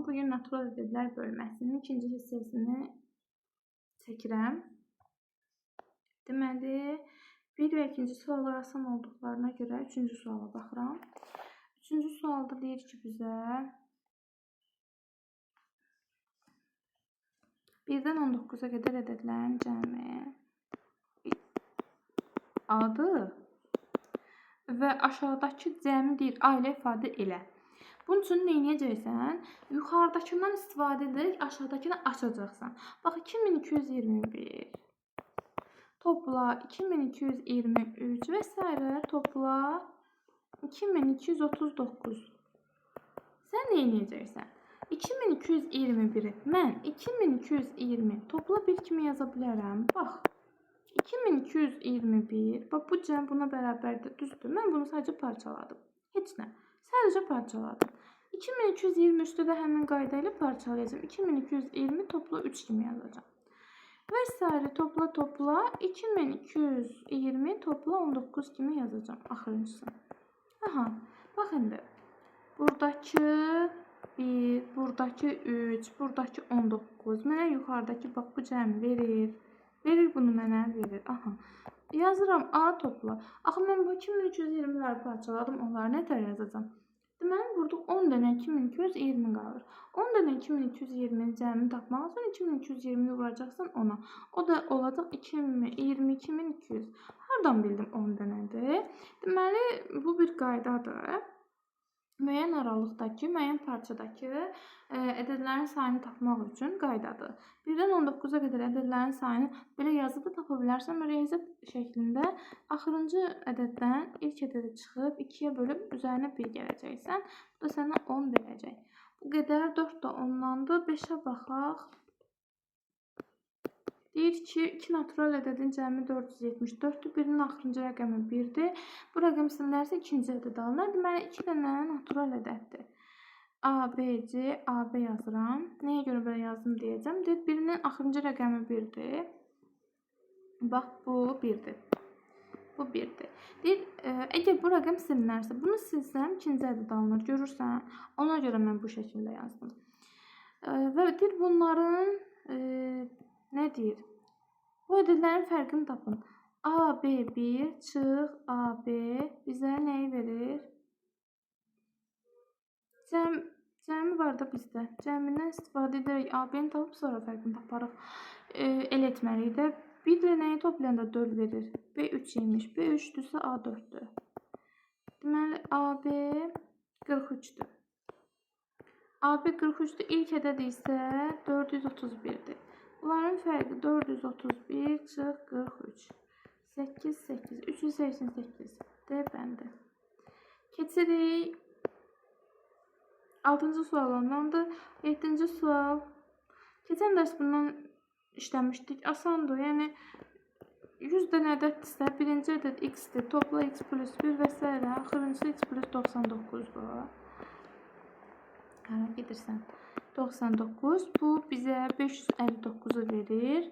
Bugün natural ədədlər bölməsinin ikinci hissəsini çəkirəm. Deməli, bir və ikinci suallar asan olduqlarına görə üçüncü suala baxıram. Üçüncü sualda deyir ki, bizə 1-dən 19-a qədər ədədlərin cəmi adı və aşağıdakı cəmi deyir A ilə ifadə elə. Bunun üçün nə edəcəksən? Yuxarıdakından istifadə edərək aşağıdakını açacaqsan. Bax, 2221 topla 2223 və s. topla 2239. Sən nə edəcəksən? 2221-i mən 2220 topla 1 kimi yaza bilərəm. Bax, 2221, bax bu cəm buna bərabərdir, düzdür. Mən bunu sadəcə parçaladım. Heç nə. Sadəcə parçaladım. 2223-də də həmin qayda ilə parçalayacağım. 2220 topla 3 kimi yazacağım. Və s. topla 2220 topla 19 kimi yazacağım. Axırıncısı. Aha, bax indi. Buradakı 1, buradakı 3, buradakı 19. Mənə yuxarıdakı bax bu cəmi verir. Verir bunu mənə, verir. Aha. Yazıram A topla. Axı mən bu 2320-ləri parçaladım. Onları nətər yazacağam? Deməli, burada 10 dənə 2220 qalır. 10 dənə 2220-nin cəmini tapmaq üçün 2220-ni vuracaqsan ona. O da olacaq 22.200. Hardan bildim 10 dənədir? Deməli, bu bir qaydadır. Müəyyən aralıqdakı, müəyyən parçadakı ədədlərin sayını tapmaq üçün qaydadır. 1-dən 19-a qədər ədədlərin sayını belə yazıda tapa bilərsən. Riyaziyyat şəklində axırıncı ədəddən ilk ədədə çıxıb 2-yə bölüb üzərinə 1 gələcəksən. Bu da sənə 10 verəcək. Bu qədər 4 də 10-dandır. 5-ə baxaq. Deyir ki, 2 natural ədədin cəmi 474-dür. Birinin axırıncı rəqəmi 1-dir. Bu rəqəm silinərsə ikinci ədəd alınır. Deməli, 2 dənə natural ədəddir. A, B, C, A, B yazıram. Nəyə görə belə yazdım deyəcəm. Deyir, birinin axırıncı rəqəmi 1-dir. Bax, bu 1-dir. Bu 1-dir. Deyir, əgər bu rəqəm silinərsə, bunu silsəm ikinci ədəd alınır. Görürsən? Ona görə mən bu şəkildə yazdım. Və deyir, bunların nə deyir? Bu ədədlərin fərqini tapın. A, B, 1 çıx, A, B bizə nəyi verir? Cəmi var da bizdə. Cəmindən istifadə edərək A, B-ni tapıb sonra fərqini taparıq. El etməliyik də. 1 ilə nəyi toplayanda 4 verir? B 3 imiş. B 3-dürsə A 4-dür. Deməli, A, B 43-dür. A, B 43-dür. İlk ədəd isə 431-dir. Bunların fərqi 431 çıx 43. 8, 8, 388. D bəndi. Keçirik. 6-cı sual ondandır. 7-ci sual. Keçən dərs bundan işləmişdik. Asandır. Yəni 100 dənə ədəddirsə, birinci ədəd x-dir. Topla x plus 1 və s. Axırıncısı x plus 99-dur. Hə, gedirsən. 99. Bu bizə 559-u verir.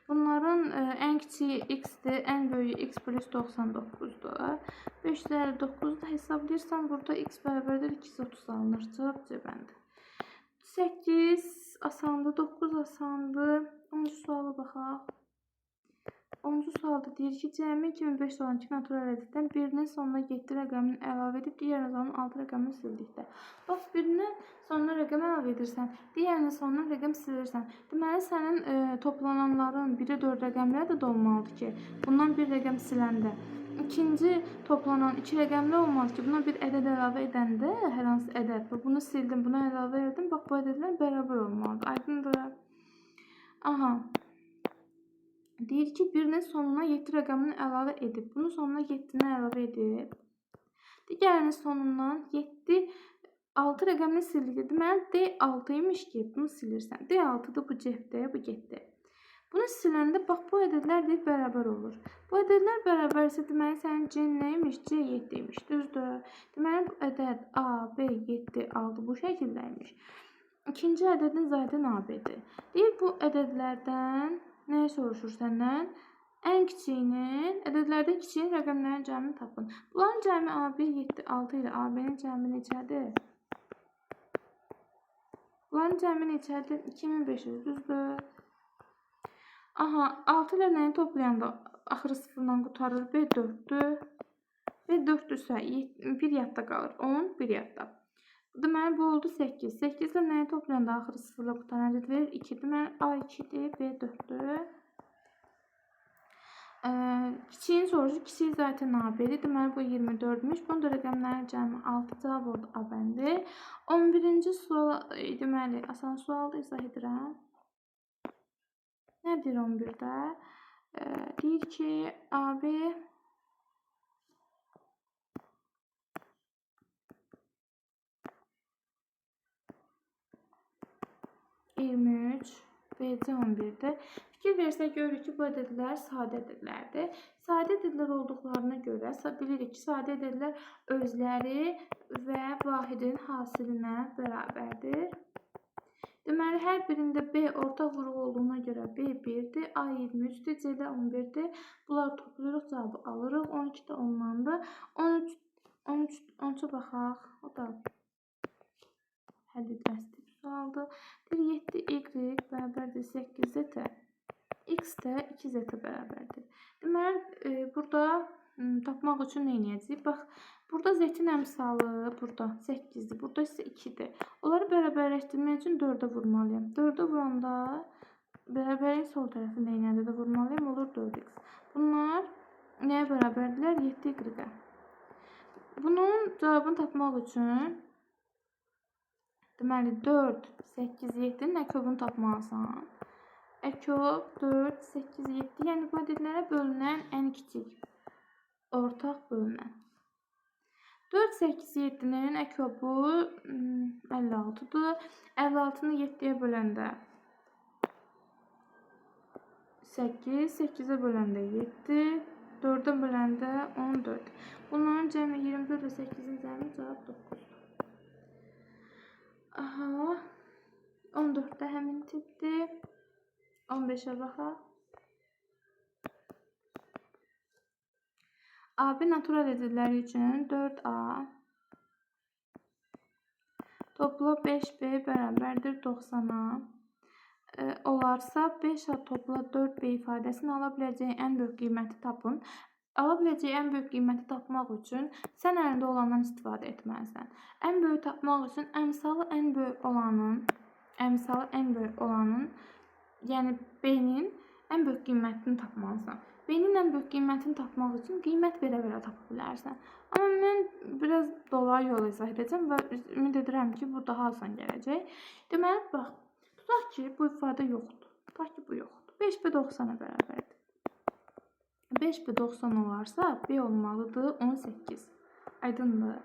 Bunların ən kiçiyi x-dir, ən böyüyü x plus 99-dur. 559-u da hesablayırsan, burada x bərabərdir 230 alınır. Cavab C bəndi. 8 asandır, 9 asandır. 10-cu suala baxaq. 10-cu sualda deyir ki, cəmi 2512 natural ədəddən birinin sonuna 7 rəqəmini əlavə edib, digərinin 6 rəqəmini sildikdə. Bax, birinin sonuna rəqəm əlavə edirsən, digərinin sonuna rəqəm silirsən. Deməli, sənin toplananların 1-ə 4 rəqəmləri də olmalıdır ki, bundan bir rəqəm siləndə. İkinci toplanan 2 rəqəmli olmalı ki, buna bir ədəd əlavə edəndə, hər hansı ədəd, bunu sildim, buna əlavə edim, bax, bu ədədlər bərabər olmalıdır. Aydındır. Aha. Deyir ki, birinin sonuna 7 rəqəmini əlavə edib. Bunun sonuna 7-ni əlavə edib. Digərinin sonundan 7, 6 rəqəmini sildik. Deməli, D6 imiş ki, bunu silirsən. D6-dır, bu cəhdə, bu getdi. Bunu siləndə, bax, bu ədədlər deyib bərabər olur. Bu ədədlər bərabərsə, deməli, sənin C nə imiş? C7 imiş, düzdür. Deməli, bu ədəd A, B, 7, 6 bu şəkildə imiş. İkinci ədədin zaten AB-dir. Deyir, bu ədədlərdən nəyə soruşur səndən? Ən kiçiyinin, ədədlərdən kiçiyin rəqəmlərin cəmini tapın. Bunların cəmi A1, 7, 6 ilə AB-nin cəmi neçədir? Bunların cəmi neçədir? 2500 düzdür. Aha, 6 ilə nəyi toplayanda axırı sıfırdan qutarır? B4'dür. B4'dürsə 1 yadda qalır. 10, 1 yadda. Deməli, bu oldu 8. 8 ilə nəyi toplayanda axırı sıfırla qutaran ədəd verir? 2. Deməli, A2'dir, B4'dür. Kiçiyin soruşu, kiçik zaten A1'dir. Deməli, bu 24'müş. Bunun da rəqəmlərin cəmi 6 cavab oldu A bəndi. 11-ci sual, deməli, asan sualda izah edirəm. Nə deyir 11'də? Deyir ki, AB 23, BC 11'dir. Fikir versək görürük ki, bu ədədlər sadə ədədlərdir. Sadə ədədlər olduqlarına görə bilirik ki, sadə ədədlər özləri və vahidin hasilinə bərabərdir. Deməli, hər birində B ortaq vurğu olduğuna görə B 1'dir, A 23'dir, C də 11'dir. Bunlar toplayırıq, cavabı alırıq. 12 də ondandır. 13'ə baxaq. O da həll edilməsi sualdır. 7y bərabərdir 8z. X də 2z bərabərdir. Deməli, burada tapmaq üçün nə edəcəyik? Bax, burada z-in əmsalı burada 8'dir, burada isə 2'dir. Onları bərabərləşdirmək üçün 4'ə vurmalıyım. 4'ə vuranda bərabərliyin sol tərəfində eyni ədədə vurmalıyım, olur 4x. Bunlar nəyə bərabərdirlər? 7y-ə. Bunun cavabını tapmaq üçün deməli 4, 8, 7'nin əkobunu tapmalısan. Əkob 4, 8, 7. Yəni bu ədədlərə bölünən ən kiçik ortaq bölünən. 4, 8, 7'nin əkobu 56'dır. 56'nı 7'yə böləndə 8, 8'ə böləndə 7, 4'ə böləndə 14. Bunların cəmi 24 və 8'in cəmi cavab 9. Aha, 14'də həmin tipdir. 15'ə baxaq. AB natural ədədləri üçün 4A topla 5B bərabərdir 90'a. Olarsa 5A topla 4B ifadəsini ala biləcəyi ən böyük qiyməti tapın. Ala biləcəyi ən böyük qiyməti tapmaq üçün sən əlində olandan istifadə etməlisən. Ən böyük tapmaq üçün əmsalı ən böyük olanın, yəni B-nin ən böyük qiymətini tapmalısan. B-nin ən böyük qiymətini tapmaq üçün qiymət verə-verə tapa bilərsən. Amma mən biraz dolayı yol izah edəcəm və ümid edirəm ki, bu daha asan gələcək. Deməli, bax, tutaq ki, bu ifadə yoxdur. Tutaq ki, bu yoxdur. 5B 90'a bərabərdir. 5B 90 olarsa, B olmalıdır 18. Aydındır.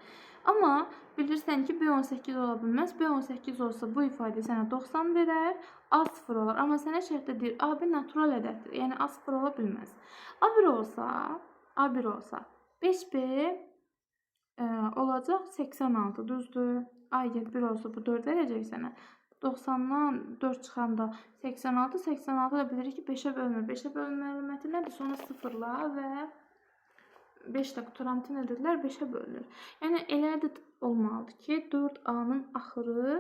Amma bilirsən ki, B 18 ola bilməz. B 18 olsa bu ifadə sənə 90 verər, A 0 olar. Amma sənə şərtdə deyir, AB natural ədəddir. Yəni A 0 ola bilməz. A1 olsa 5B olacaq 86, düzdür. A1 olsa bu 4 verəcək sənə. 90'dan 4 çıxanda 86, 86 da bilirik ki 5'ə bölünür. 5'ə bölünmə əlaməti nədir? Sonra sıfırla və 5 də quturan bütün ədədlər 5'ə bölünür. Yəni elə ədəd olmalıdır ki 4A-nın axırı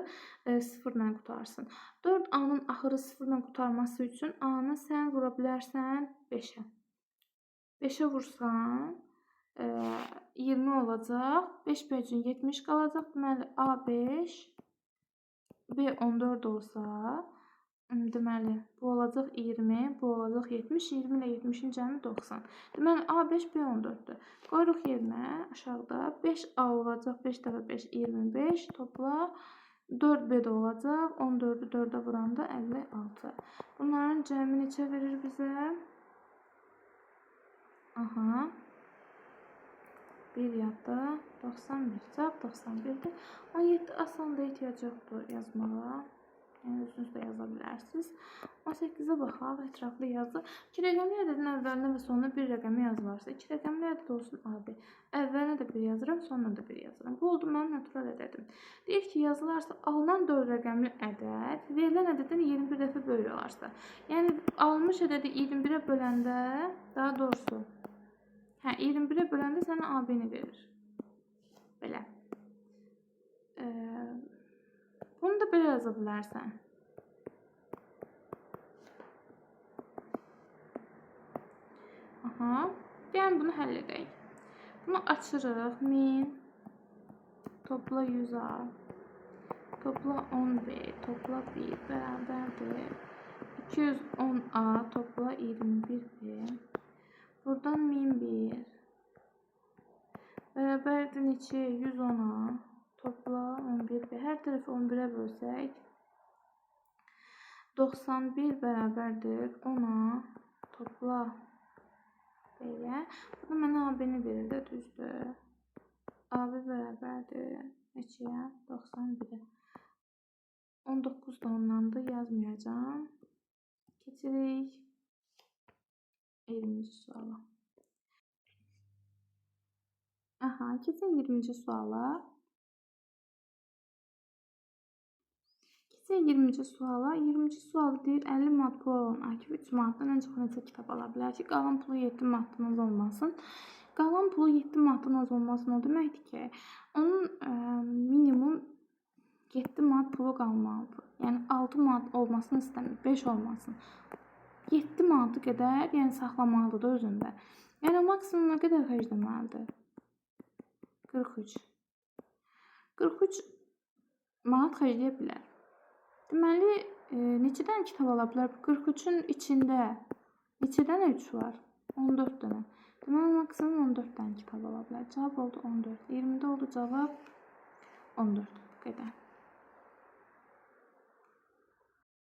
0 ilə qutarsın. 4A-nın axırı 0 ilə qutarması üçün A-nı sən vura bilərsən 5'ə. 5'ə vursan 20 olacaq. 5B üçün 70 qalacaq. Deməli A5 B 14 olsa, deməli, bu olacaq 20, bu olacaq 70, 20 ilə 70'in cəmi 90. Deməli, A5 B 14'dür. Qoyuruq yerinə aşağıda 5A olacaq, 5 dəfə 5, 25, topla 4B də olacaq, 14'ü 4'ə vuranda 56. Bunların cəmi neçə verir bizə? Aha. 1 yadda 91, cavab 91'dir. 17 asanda ehtiyac yoxdur yazmağa. Yəni özünüz də yaza bilərsiniz. 18'ə baxaq, ətraflı yazı. 2 rəqəmli ədədin əvvəlinə və sonuna bir rəqəmi yazılarsa, 2 rəqəmli ədəd olsun AB. Əvvəlinə də 1 yazıram, sonuna da 1 yazıram. Bu oldu mənim natural ədədim. Deyir ki, yazılarsa alınan 4 rəqəmli ədəd verilən ədəddən 21 dəfə böyük olarsa. Yəni alınmış ədədi 21'ə böləndə, daha doğrusu 21'ə böləndə sənə AB-ni verir. Belə. Bunu da belə yaza bilərsən. Aha. Yəni bunu həll edək. Bunu açırıq. 1000 topla 100A topla 11 topla 1 bərabərdir 210A topla 21B. Buradan 1001 bərabərdir neçə? 110A topla 11B. Hər tərəfi 11-ə bölsək 91 bərabərdir 10A topla B-yə. Burada mənə AB-ni verir də, düzdür. AB bərabərdir neçəyə? 91-ə. 19 da ondandır, yazmayacağım. Keçirik 20-ci suala. Aha, keçək 20-ci suala. Keçək 20-ci suala. 20-ci sual deyir, 50 manat pul olan Akif 3 manatdan ən çox necə kitab ala bilər ki, qalan pulu 7 manatdan az olmasın. Qalan pulu 7 manatdan az olmasın o deməkdir ki, onun minimum 7 manat pulu qalmalıdır. Yəni 6 manat olmasını istəmir, 5 olmasın. 7 manatı qədər, yəni saxlamalıdır da özündə. Yəni maksimum nə qədər xərcləməlidir? 43. 43 manat xərcləyə bilər. Deməli, neçədən kitab ala bilər? 43-ün içində neçə dənə 3 var? 14 dənə. Deməli, maksimum 14 dənə kitab ala bilər. Cavab oldu 14. 20-də oldu cavab 14. Bu qədər.